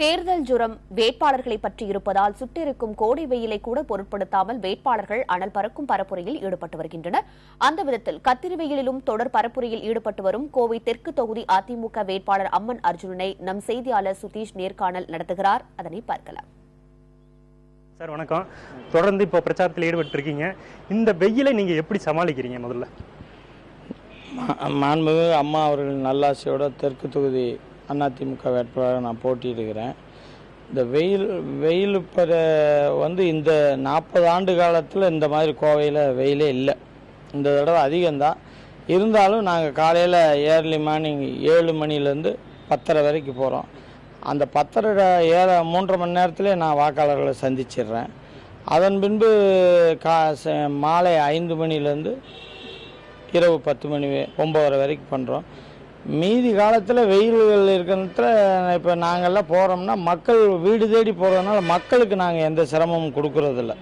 தேர்தல் ஜுரம் வேட்பாளர்களை பற்றி இருப்பதால் சுட்டிருக்கும் கோடை வெயிலை கூட பொருட்படுத்தாமல் வேட்பாளர்கள் அனல் பறக்கும் பரப்புரையில் ஈடுபட்டு வருகின்றனர். அந்த விதத்தில் கத்திரி வெயிலிலும் தொடர் பரப்புரையில் ஈடுபட்டு வரும் கோவை தெற்கு தொகுதி அதிமுக வேட்பாளர் அம்மன் அர்ஜுனனை நம் செய்தியாளர் சுதீஷ் நேர்காணல் நடத்துகிறார். அதனை பார்க்கலாம். சார் வணக்கம். தொடர்ந்து இப்போ பிரச்சாரத்தில் ஈடுபட்டு இருக்கீங்க. இந்த வெயிலை நீங்க எப்படி சமாளிக்கிறீங்க? முதல்ல மாண்புமிகு அம்மா அவர்கள் நல்லாசியோட தெற்கு தொகுதி அதிமுக வேட்பாளராக நான் போட்டியிடுகிறேன். இந்த வெயில் இந்த 40 ஆண்டு காலத்தில் இந்த மாதிரி கோவையில் வெயிலே இல்லை. இந்த தடவை அதிகம்தான். இருந்தாலும் நாங்கள் காலையில் ஏர்லி மார்னிங் 7 மணிலேருந்து 10:30 வரைக்கும் போகிறோம். அந்த 3:30 மணி நேரத்திலே நான் வாக்காளர்களை சந்திச்சிடுறேன். அதன் பின்பு மாலை 5 மணிலேருந்து இரவு 10 மணி 9:30 வரைக்கும் பண்ணுறோம். மீதி காலத்தில் வெயில்கள் இருக்கிறதுல இப்போ நாங்கள்லாம் போகிறோம்னா மக்கள் வீடு தேடி போகிறதுனால மக்களுக்கு நாங்கள் எந்த சிரமமும் கொடுக்கறதில்ல.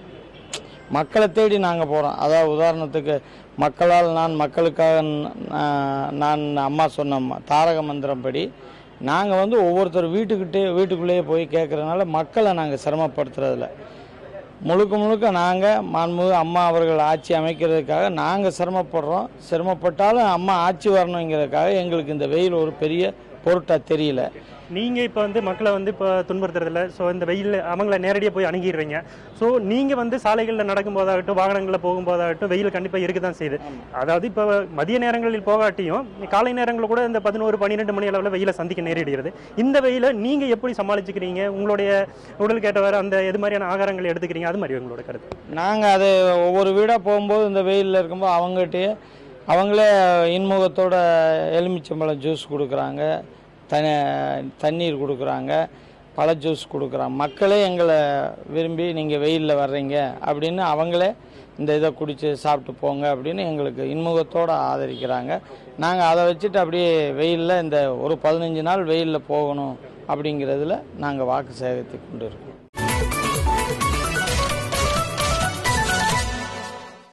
மக்களை தேடி நாங்கள் போகிறோம். அதாவது உதாரணத்துக்கு மக்களால் நான் மக்களுக்காக நான் அம்மா சொன்ன தாரக மந்திரம் படி நாங்கள் ஒவ்வொருத்தர் வீட்டுக்குள்ளேயே போய் கேட்குறதுனால மக்களை நாங்கள் சிரமப்படுத்துறதில்ல. முழுக்க நாங்கள் மாண்புமிகு அம்மா அவர்கள் ஆட்சி அமைக்கிறதுக்காக நாங்கள் சிரமப்பட்டாலும் அம்மா ஆட்சி வரணுங்கிறதுக்காக எங்களுக்கு இந்த வெயில் ஒரு பெரிய பொருட்டாக தெரியல. நீங்கள் இப்போ மக்களை இப்போ துன்புறுத்துறதில்ல. ஸோ இந்த வெயில் அவங்கள நேரடியாக போய் அணுகிடுறீங்க. ஸோ நீங்கள் சாலைகளில் நடக்கும்போதாகட்டும் வாகனங்களில் போகும்போதாகட்டும் வெயில் கண்டிப்பாக இருக்க தான் செய்யுது. அதாவது இப்போ மதிய நேரங்களில் போகாட்டியும் காலை நேரங்களில் கூட இந்த 11-12 மணி அளவில் வெயிலை சந்திக்க நேரிடுகிறது. இந்த வெயிலை நீங்கள் எப்படி சமாளிச்சுக்கிறீங்க? உங்களுடைய உடல் கேட்டவாறு அந்த எது மாதிரியான ஆகாரங்களை எடுத்துக்கிறீங்க? அது மாதிரி உங்களோட கருத்து. நாங்கள் அது ஒவ்வொரு வீடாக போகும்போது இந்த வெயிலில் இருக்கும்போது அவங்களே இன்முகத்தோட எலுமிச்சம்பழம் ஜூஸ் கொடுக்குறாங்க, தண்ணீர் கொடுக்குறாங்க, பழ ஜூஸ் கொடுக்குறாங்க. மக்களே எங்களை விரும்பி நீங்கள் வெயிலில் வர்றீங்க அப்படின்னு அவங்களே இந்த இதை குடித்து சாப்பிட்டு போங்க அப்படின்னு எங்களுக்கு இன்முகத்தோடு ஆதரிக்கிறாங்க. நாங்கள் அதை வச்சுட்டு அப்படியே வெயிலில் இந்த ஒரு 15 நாள் வெயிலில் போகணும் அப்படிங்கிறதுல நாங்கள் வாக்கு சேகரித்து கொண்டு இருக்கோம்.